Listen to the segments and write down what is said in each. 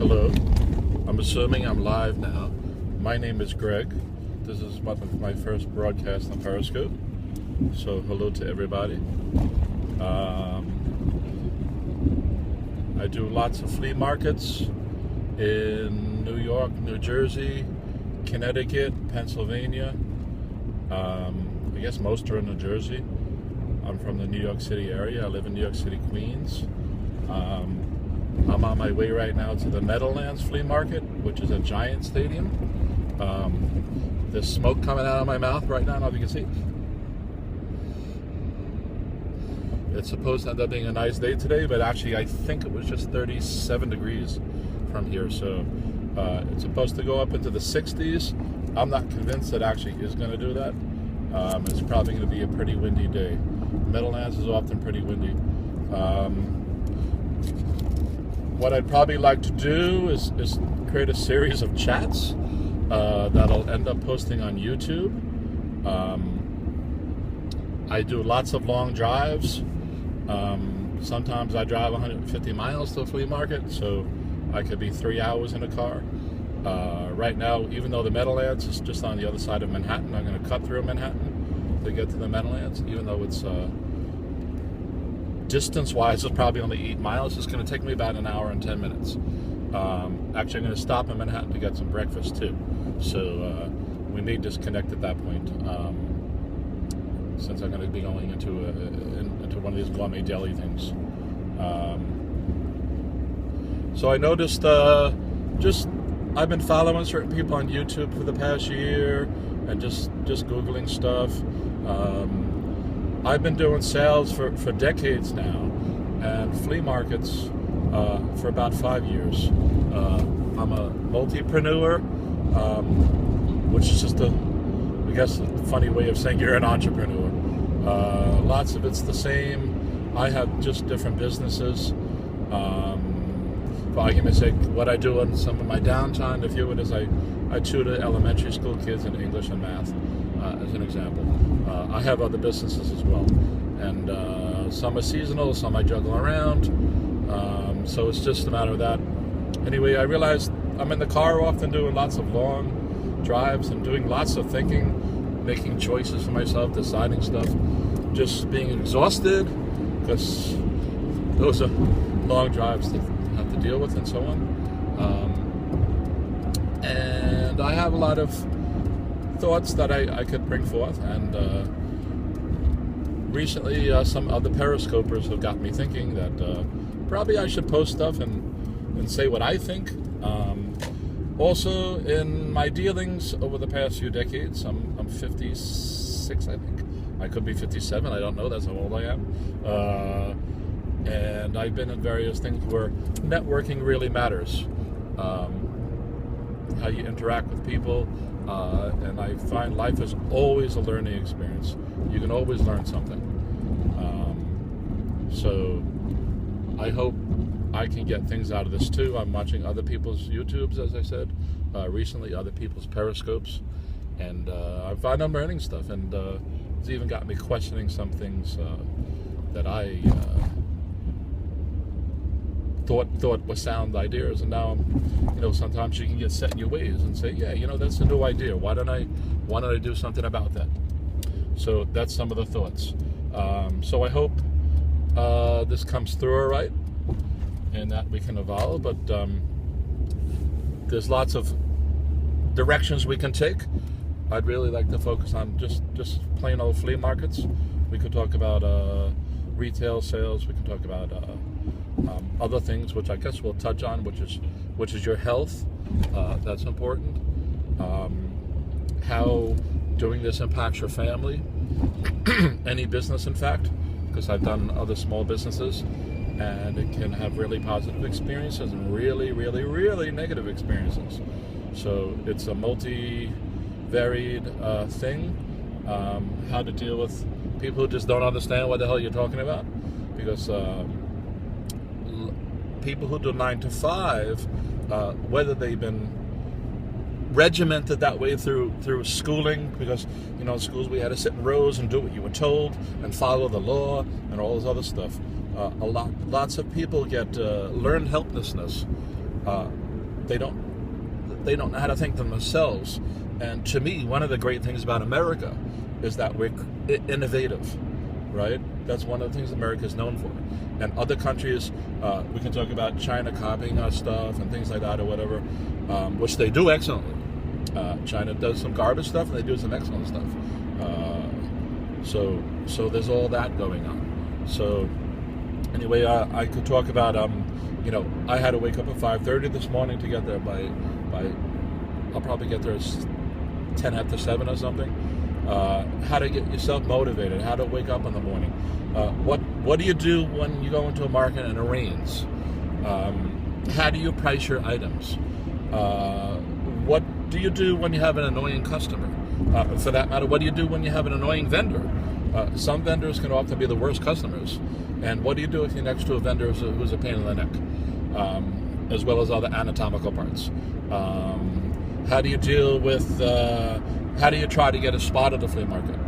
Hello, I'm assuming I'm live now. My name is Greg. This is my first broadcast on Periscope. So hello to everybody. I do lots of flea markets in New York, New Jersey, Connecticut, Pennsylvania. I guess most are in New Jersey. I'm from the New York City area. I live in New York City, Queens. I'm on my way right now to the Meadowlands Flea Market, which is a giant stadium. There's smoke coming out of my mouth right now, I don't know if you can see. It's supposed to end up being a nice day today, but actually I think it was just 37 degrees from here, so it's supposed to go up into the 60s. I'm not convinced it actually is going to do that. It's probably going to be a pretty windy day. Meadowlands is often pretty windy. What I'd probably like to do is create a series of chats that I'll end up posting on YouTube. I do lots of long drives. Sometimes I drive 150 miles to a flea market, so I could be 3 hours in a car. Right now, even though the Meadowlands is just on the other side of Manhattan, I'm going to cut through Manhattan to get to the Meadowlands, even though it's distance-wise, it's probably only 8 miles. It's going to take me about an hour and 10 minutes. Actually, I'm going to stop in Manhattan to get some breakfast, too. So we may disconnect at that point, since I'm going to be going into one of these gourmet deli things. So I noticed I've been following certain people on YouTube for the past year and just Googling stuff. I've been doing sales for decades now, and flea markets for about 5 years. I'm a multipreneur, which is just a funny way of saying you're an entrepreneur. Lots of it's the same. I have just different businesses. For argument's sake, what I do on some of my downtime, to view it as I tutor elementary school kids in English and math, as an example. I have other businesses as well, and some are seasonal, some I juggle around, so it's just a matter of that. Anyway, I realized I'm in the car often doing lots of long drives and doing lots of thinking, making choices for myself, deciding stuff, just being exhausted, because those are long drives to have to deal with and so on. And I have a lot of thoughts that I could bring forth, and recently some other periscopers have got me thinking that probably I should post stuff and say what I think. Also, in my dealings over the past few decades, I'm 56, I think. I could be 57, I don't know, that's how old I am. And I've been in various things where networking really matters. How you interact with people, and I find life is always a learning experience. You can always learn something. So I hope I can get things out of this too. I'm watching other people's YouTubes, as I said, recently, other people's Periscopes, and I find I'm learning stuff, and it's even got me questioning some things that I thought were sound ideas, and now sometimes you can get set in your ways and say, yeah, that's a new idea. Why don't I do something about that? So that's some of the thoughts. So I hope this comes through all right, and that we can evolve. But there's lots of directions we can take. I'd really like to focus on just plain old flea markets. We could talk about retail sales. We can talk about other things, which I guess we'll touch on, which is your health. That's important. How doing this impacts your family, any business, in fact, because I've done other small businesses, and it can have really positive experiences and really, really, really negative experiences. So it's a multi-varied thing. How to deal with people who just don't understand what the hell you're talking about, because people who do 9 to 5, whether they've been regimented that way through schooling, because in schools we had to sit in rows and do what you were told and follow the law and all this other stuff. Lots of people get learned helplessness they don't know how to think themselves. And to me, one of the great things about America is that we're innovative, right? That's one of the things America is known for. And other countries, we can talk about China copying our stuff and things like that or whatever, which they do excellently. China does some garbage stuff and they do some excellent stuff. So there's all that going on. So anyway, I could talk about, I had to wake up at 5:30 this morning to get there by I'll probably get there at 10 after 7 or something. How to get yourself motivated, how to wake up in the morning. What do you do when you go into a market and it rains? How do you price your items? What do you do when you have an annoying customer? For that matter, what do you do when you have an annoying vendor? Some vendors can often be the worst customers. And what do you do if you're next to a vendor who's a pain in the neck? As well as other anatomical parts. How do you deal with, how do you try to get a spot at the flea market?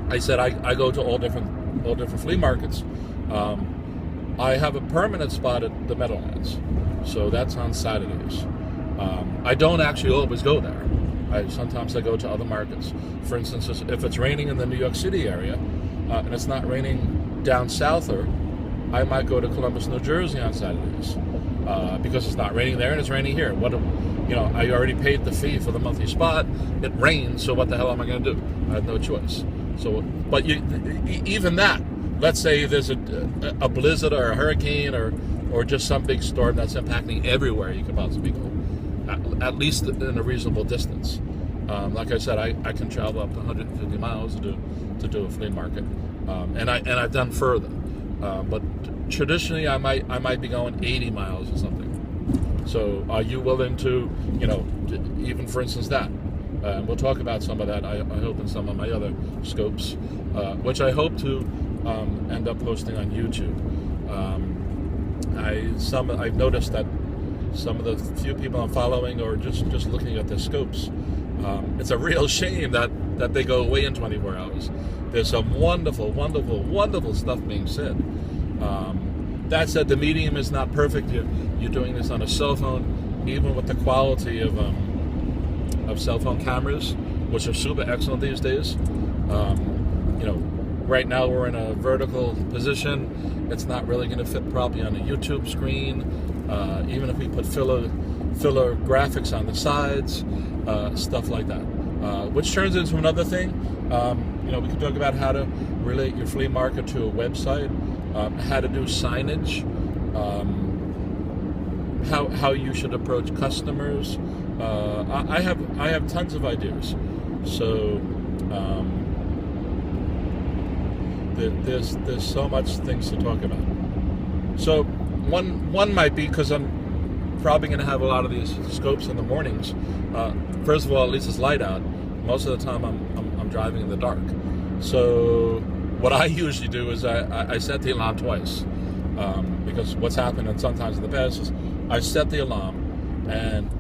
I said I go to all different flea markets. I have a permanent spot at the Meadowlands, so that's on Saturdays. I don't actually always go there. Sometimes I go to other markets. For instance, if it's raining in the New York City area, and it's not raining down souther, I might go to Columbus, New Jersey on Saturdays, because it's not raining there and it's raining here. I already paid the fee for the monthly spot. It rains, so what the hell am I going to do? I have no choice. So, but even that, let's say there's a blizzard or a hurricane or just some big storm that's impacting everywhere you can possibly go, at least in a reasonable distance. Like I said, I can travel up to 150 miles to do a flea market, and I've done further. But traditionally, I might be going 80 miles or something. So, are you willing to, even for instance that? We'll talk about some of that. I hope in some of my other scopes, which I hope to end up posting on YouTube. I've noticed that some of the few people I'm following are just looking at their scopes. It's a real shame that they go away in 24 hours. There's some wonderful, wonderful, wonderful stuff being said. That said, the medium is not perfect. You're doing this on a cell phone, even with the quality of cell phone cameras, which are super excellent these days. Right now we're in a vertical position. It's not really going to fit properly on a YouTube screen. Even if we put filler graphics on the sides, stuff like that. Which turns into another thing. We could talk about how to relate your flea market to a website, how to do signage, how you should approach customers. I have tons of ideas. So there's so much things to talk about. So one might be, because I'm probably going to have a lot of these scopes in the mornings. First of all, at least it's light out. Most of the time I'm driving in the dark. So what I usually do is I set the alarm twice, because what's happened and sometimes in the past is I set the alarm, and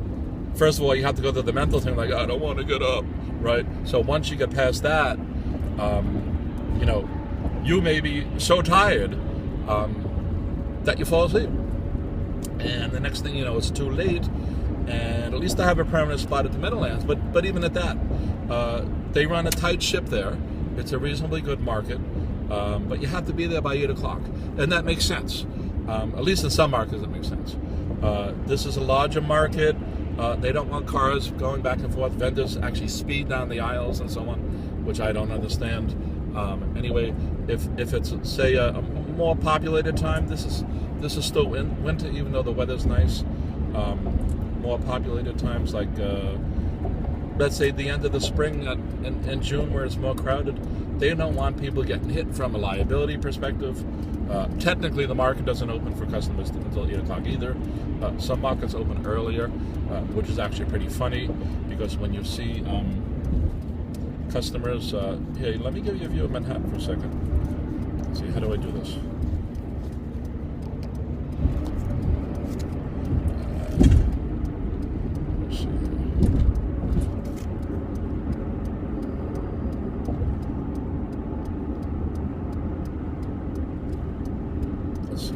first of all you have to go through the mental thing like, I don't want to get up, right? So once you get past that, you may be so tired that you fall asleep, and the next thing you know, it's too late. And at least I have a permanent spot at the Meadowlands. But even at that, they run a tight ship there. It's a reasonably good market, but you have to be there by 8 o'clock, and that makes sense. At least in some markets, it makes sense. This is a larger market. They don't want cars going back and forth. Vendors actually speed down the aisles and so on, which I don't understand. Anyway, if it's, say, a more populated time, this is still winter, even though the weather's nice. More populated times, like let's say the end of the spring in June, where it's more crowded, they don't want people getting hit from a liability perspective. Technically, the market doesn't open for customers until 8 o'clock either. Some markets open earlier, which is actually pretty funny, because when you see customers, hey, let me give you a view of Manhattan for a second. Let's see, how do I do this?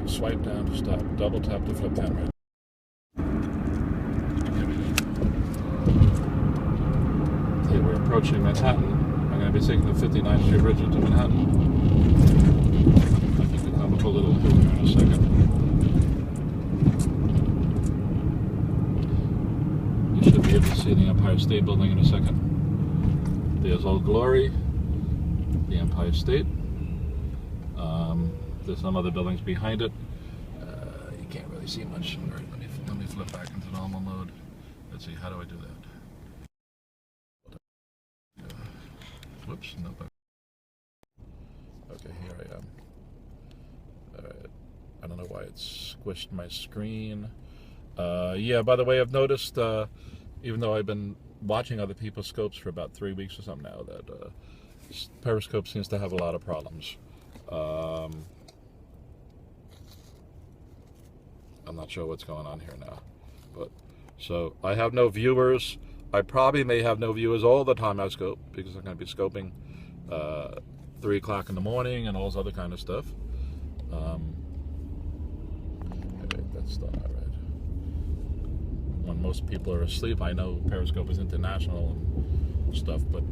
Swipe down to stop. Double tap to flip camera. approaching Manhattan. I'm going to be taking the 59th Street Bridge into Manhattan. I think we'll come up a little hill here in a second. You should be able to see the Empire State Building in a second. There's Old Glory, the Empire State. There's some other buildings behind it. You can't really see much. All right, let me flip back into normal mode. Let's see, how do I do that? Whoops, no. Okay, here I am. Alright, I don't know why it squished my screen. Yeah, by the way, I've noticed, even though I've been watching other people's scopes for about 3 weeks or something now, that Periscope seems to have a lot of problems. I'm not sure what's going on here now, but so I have no viewers. I probably may have no viewers all the time I scope, because I'm going to be scoping 3 o'clock in the morning and all this other kind of stuff. Okay, that's still not right. When most people are asleep, I know Periscope is international and stuff, but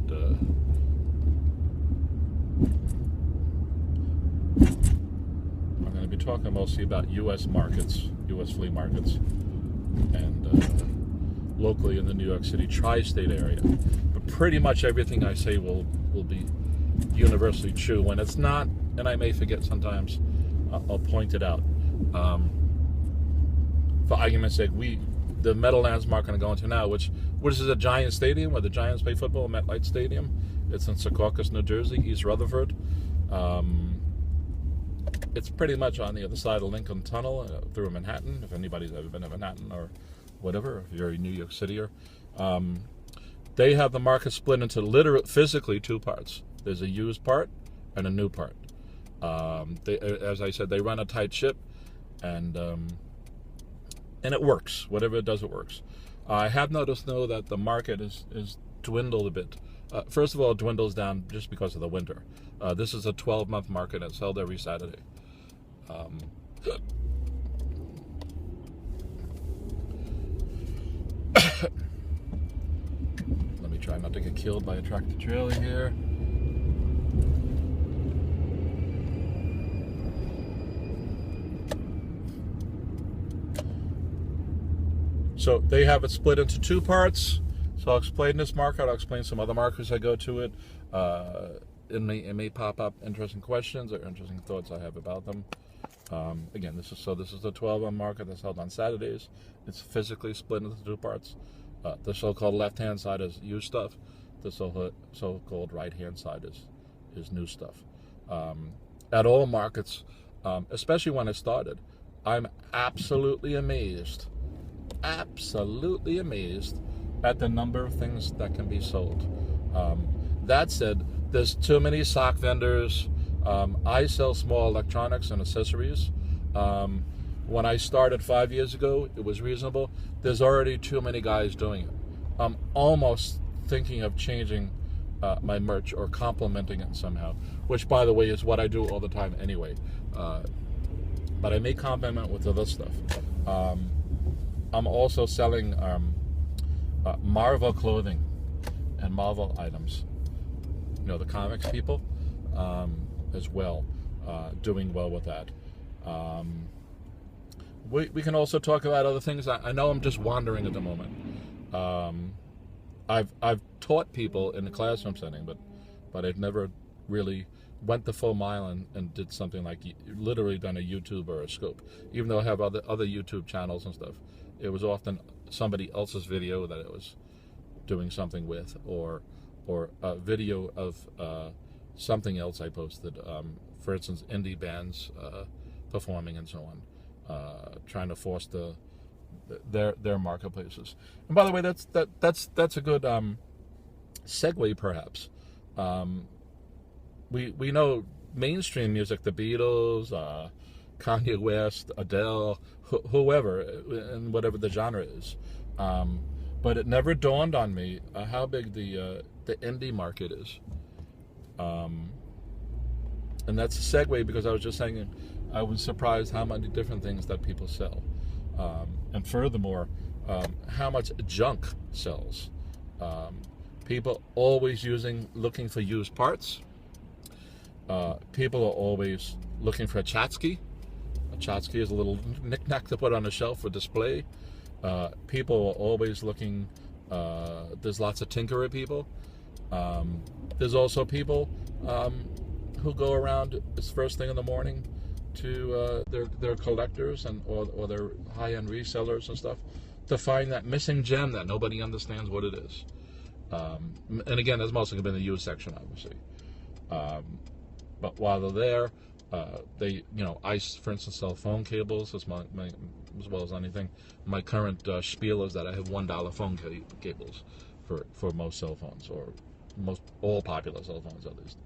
I'm going to be talking mostly about U.S. markets, U.S. flea markets, and locally in the New York City tri-state area. But pretty much everything I say will be universally true. When it's not, and I may forget sometimes, I'll point it out. For argument's sake, the Meadowlands market I'm going to now, which is a Giant stadium where the Giants play football, MetLife Stadium. It's in Secaucus, New Jersey, East Rutherford. It's pretty much on the other side of Lincoln Tunnel through Manhattan, if anybody's ever been to Manhattan or whatever, if you're a New York Cityer. They have the market split into physically 2 parts. There's a used part and a new part. As I said, they run a tight ship, and it works. Whatever it does, it works. I have noticed, though, that the market is dwindled a bit. First of all, it dwindles down just because of the winter. This is a 12-month market. It's held every Saturday. Let me try not to get killed by a tractor trailer here. So they have it split into 2 parts. So I'll explain this market. I'll explain some other markets I go to it. It may pop up interesting questions or interesting thoughts I have about them. Again, this is the 12-month market that's held on Saturdays. It's physically split into 2 parts. The so-called left-hand side is used stuff. The so-called right-hand side is new stuff. At all markets, especially when it started, I'm absolutely amazed at the number of things that can be sold. That said, there's too many sock vendors. I sell small electronics and accessories. When I started 5 years ago, it was reasonable. There's already too many guys doing it. I'm almost thinking of changing my merch or complementing it somehow, which, by the way, is what I do all the time anyway. But I may complement with other stuff. I'm also selling Marvel clothing and Marvel items. You know, the comics people as well, doing well with that. We can also talk about other things. I know I'm just wandering at the moment. I've taught people in the classroom setting, but I've never really went the full mile and did something like literally done a YouTube or a scope. Even though I have other YouTube channels and stuff, it was often somebody else's video that I was doing something with, or a video of something else I posted. For instance, indie bands performing and so on, trying to foster their marketplaces. And by the way, that's a good segue, perhaps. We know mainstream music, the Beatles, Kanye West, Adele, whoever, and whatever the genre is. But it never dawned on me how big the indie market is. And that's a segue, because I was just saying I was surprised how many different things that people sell. And furthermore, how much junk sells. People always looking for used parts. People are always looking for a tchotchke. A tchotchke is a little knick-knack to put on a shelf for display. People are always looking. There's lots of tinkerer people. There's also people who go around this first thing in the morning to their collectors or their high-end resellers and stuff to find that missing gem that nobody understands what it is. And again, there's mostly been the used section, obviously. But while they're there, they, I, for instance, sell phone cables as well as anything. My current spiel is that I have $1 phone cables for most cell phones, or all popular cell phones at least.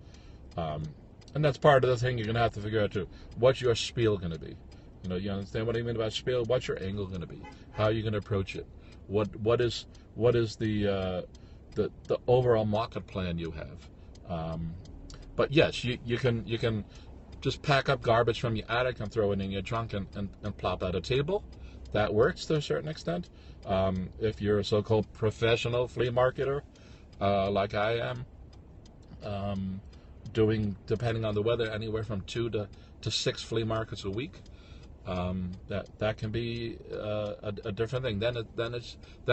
And that's part of the thing you're going to have to figure out too. What's your spiel going to be? You understand what I mean about spiel? What's your angle going to be? How are you going to approach it? What is the overall market plan you have? But yes, you can just pack up garbage from your attic and throw it in your trunk and plop out a table. That works to a certain extent. If you're a so-called professional flea marketer, like I am, doing, depending on the weather, anywhere from 2 to 6 flea markets a week. That can be a different thing. Then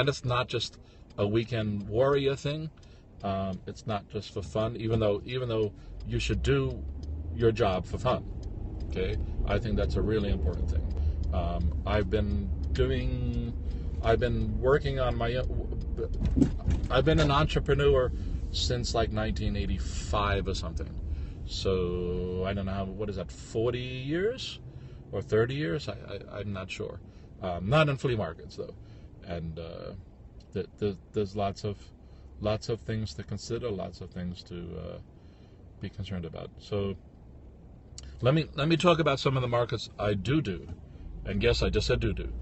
it's not just a weekend warrior thing. It's not just for fun, even though you should do your job for fun. Okay, I think that's a really important thing. I've been working on my own. I've been an entrepreneur since like 1985 or something. So I don't know what is that, 40 years or 30 years? I'm not sure. Not in flea markets though, and there's lots of things to consider, lots of things to be concerned about. So let me talk about some of the markets I do, and yes, I just said do.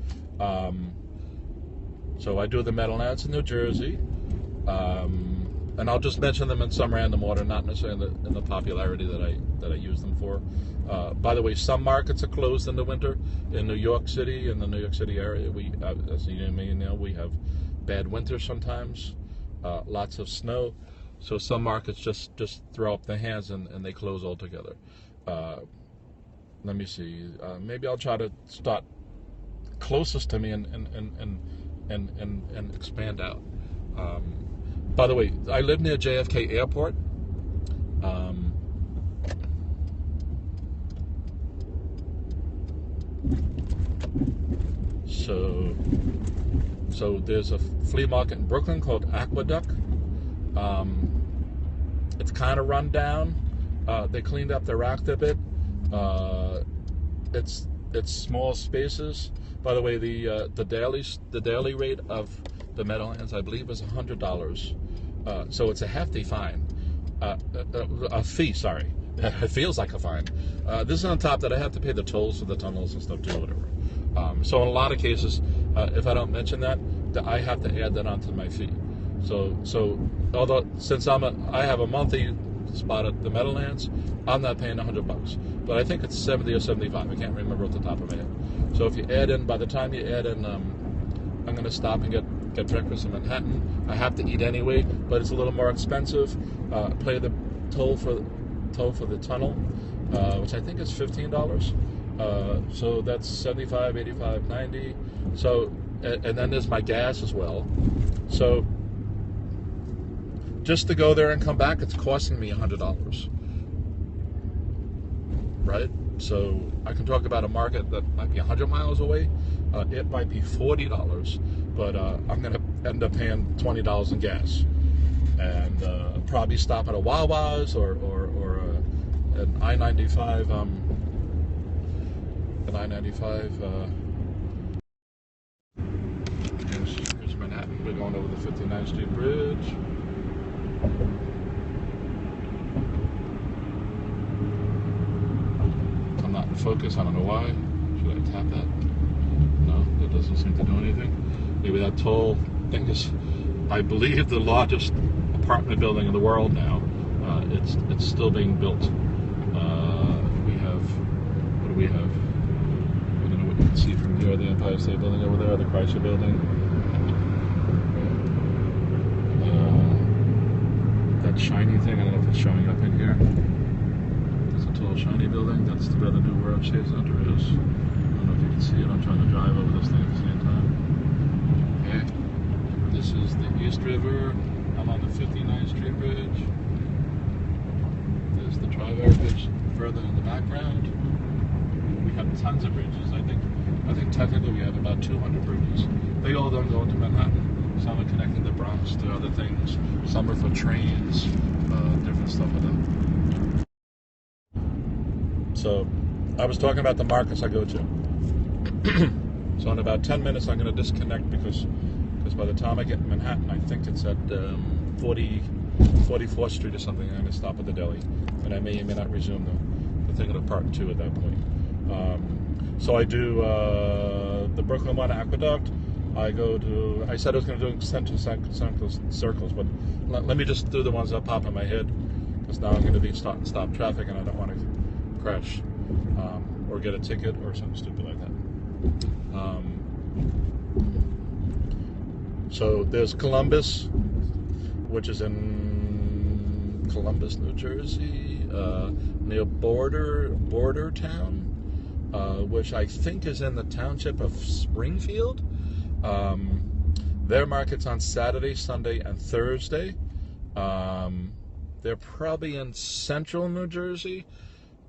So I do the Meadowlands in New Jersey, and I'll just mention them in some random order, not necessarily in the popularity that I use them for. By the way, some markets are closed in the winter. In New York City, in the New York City area, as you may know, we have bad winters sometimes, lots of snow. So some markets just throw up their hands and they close altogether. Let me see. Maybe I'll try to start closest to me and expand out. By the way, I live near JFK Airport. So there's a flea market in Brooklyn called Aqueduct. It's kind of run down. They cleaned up their act a bit. It's small spaces. By the way, the daily rate of the Meadowlands, I believe, is $100. So it's a hefty fine. A fee, sorry. It feels like a fine. This is on top that I have to pay the tolls for the tunnels and stuff too, whatever. So in a lot of cases, if I don't mention that, I have to add that onto my fee. So although since I have a monthly spot at the Meadowlands, I'm not paying $100, but I think it's 70 or 75. I can't remember off the top of my head. So if you add in, by the time you add in, I'm going to stop and get breakfast in Manhattan. I have to eat anyway, but it's a little more expensive. Pay the toll for the tunnel, which I think is $15. So that's 75, 85, 90. So and then there's my gas as well. So just to go there and come back, it's costing me $100. Right? So I can talk about a market that might be 100 miles away. It might be $40, but I'm going to end up paying $20 in gas, and probably stop at a Wawa's or an I-95. Here's Manhattan. We're going over the 59th Street Bridge. I'm not in focus. I don't know why. Should I tap that? No, that doesn't seem to do anything. Maybe that toll thing is, I believe, the largest apartment building in the world now. It's still being built. What do we have? I don't know what you can see from here. The Empire State Building over there, the Chrysler Building. shiny thing. I don't know if it's showing up in here. There's a tall, shiny building. That's where the new World Trade Center is. I don't know if you can see it. I'm trying to drive over this thing at the same time. Okay. This is the East River. I'm on the 59th Street Bridge. There's the Tri-Bar Bridge further in the background. We have tons of bridges. I think technically we have about 200 bridges. They all don't go into Manhattan. Some are connecting the Bronx to other things. Some are for trains, different stuff with them. So, I was talking about the markets I go to. So in about 10 minutes I'm going to disconnect because by the time I get in Manhattan, I think it's at 44th Street or something. I'm going to stop at the deli, and I may or may not resume the thing at a part 2 at that point. So I do the Brooklyn One Aqueduct. I said I was going to do central circles, but let me just do the ones that pop in my head, because now I'm going to be stop traffic, and I don't want to crash or get a ticket or something stupid like that. So there's Columbus, which is in Columbus, New Jersey, near Border Town, which I think is in the township of Springfield. Their market's on Saturday, Sunday, and Thursday. They're probably in central New Jersey.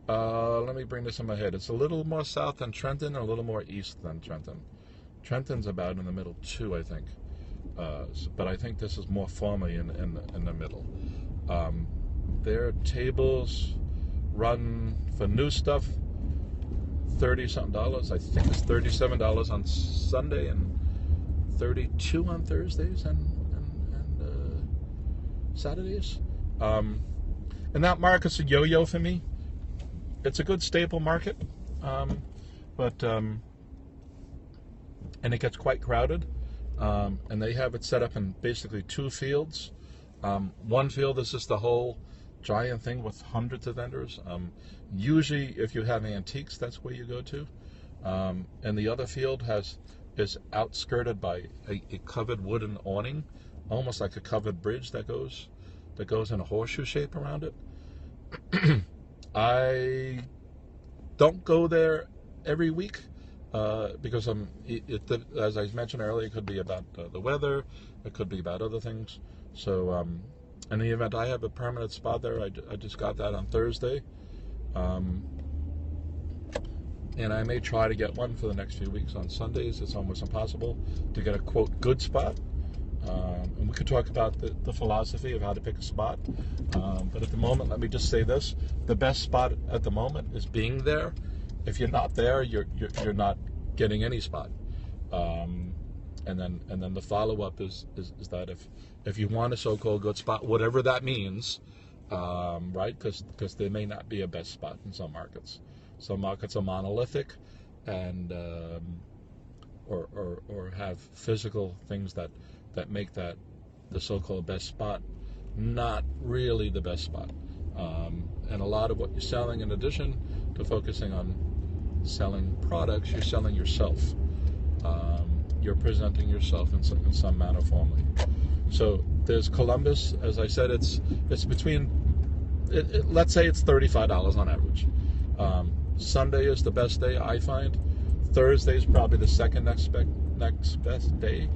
Let me bring this in my head. It's a little more south than Trenton and a little more east than Trenton. Trenton's about in the middle too, I think. But I think this is more formally in the middle. Their tables run for new stuff $30-something. I think it's $37 on Sunday and $32 on Thursdays and Saturdays. And that market's a yo-yo for me. It's a good staple market, but and it gets quite crowded. And they have it set up in basically 2 fields. One field is just the whole giant thing with hundreds of vendors. Usually, if you have antiques, that's where you go to. And the other field is outskirted by a covered wooden awning, almost like a covered bridge that goes in a horseshoe shape around it. I don't go there every week because as I mentioned earlier, it could be about the weather, it could be about other things. So in the event I have a permanent spot there, I just got that on Thursday, and I may try to get one for the next few weeks on Sundays. It's almost impossible to get a quote good spot. And we could talk about the philosophy of how to pick a spot. But at the moment, let me just say this: the best spot at the moment is being there. If you're not there, you're not getting any spot. And then the follow up is that if you want a so-called good spot, whatever that means, right? Because there may not be a best spot in some markets. Some markets are monolithic, and or have physical things that make that the so-called best spot not really the best spot. And a lot of what you're selling, in addition to focusing on selling products, you're selling yourself. You're presenting yourself in some manner formally. So there's Columbus. As I said, it's between, let's say it's $35 on average. Sunday is the best day, I find. Thursday is probably the second next best day,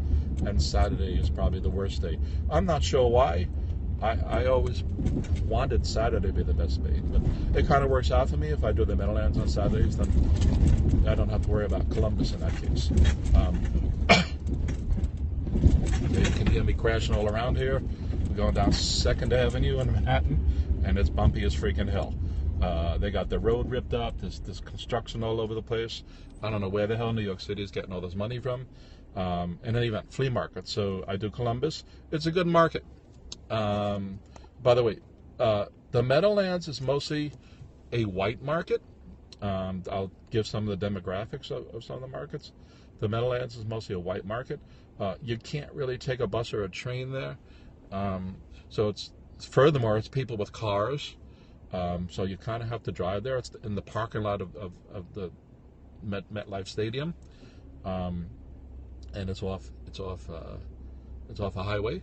and Saturday is probably the worst day. I'm not sure why. I always wanted Saturday to be the best day, but it kind of works out for me. If I do the Meadowlands on Saturdays, then I don't have to worry about Columbus in that case. You can hear me crashing all around here. We're going down 2nd Avenue in Manhattan, and it's bumpy as freaking hell. They got the road ripped up. There's construction all over the place. I don't know where the hell New York City is getting all this money from. And then even flea market. So I do Columbus. It's a good market. By the way, the Meadowlands is mostly a white market. I'll give some of the demographics of some of the markets. The Meadowlands is mostly a white market. You can't really take a bus or a train there. So furthermore, it's people with cars. So you kind of have to drive there. It's in the parking lot of the MetLife Stadium, and it's off a highway,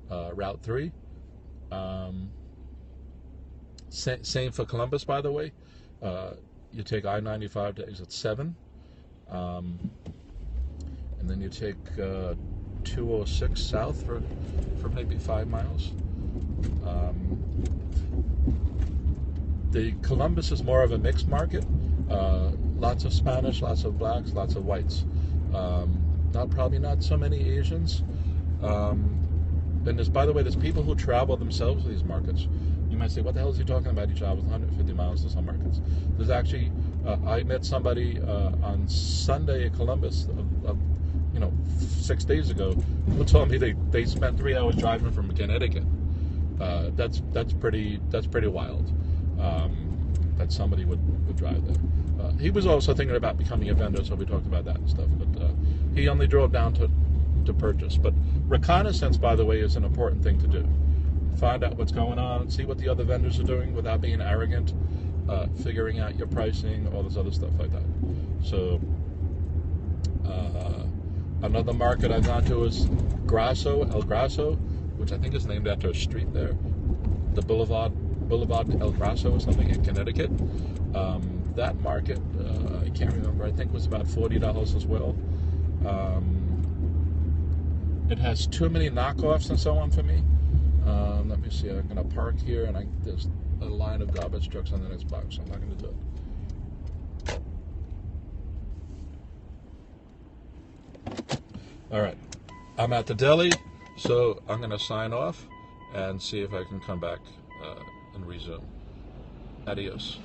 Route 3. Same for Columbus, by the way. You take I-95 to exit 7, and then you take 206 south for maybe 5 miles. The Columbus is more of a mixed market. Lots of Spanish, lots of blacks, lots of whites. Probably not so many Asians. And by the way, there's people who travel themselves to these markets. You might say, what the hell is he talking about? He travels 150 miles to some markets. There's actually, I met somebody on Sunday at Columbus, 6 days ago, who told me they spent 3 hours driving from Connecticut. That's pretty wild. That somebody would drive there. He was also thinking about becoming a vendor, so we talked about that and stuff. But he only drove down to purchase. But reconnaissance, by the way, is an important thing to do. Find out what's going on, see what the other vendors are doing without being arrogant, figuring out your pricing, all this other stuff like that. So another market I've gone to is El Grasso, which I think is named after a street there, the Boulevard El Grasso or something in Connecticut. That market, I can't remember, I think was about $40 as well. It has too many knockoffs and so on for me. Let me see, I'm going to park here, and there's a line of garbage trucks on the next block, so I'm not going to do it. All right, I'm at the deli, so I'm going to sign off and see if I can come back and resume. Adios.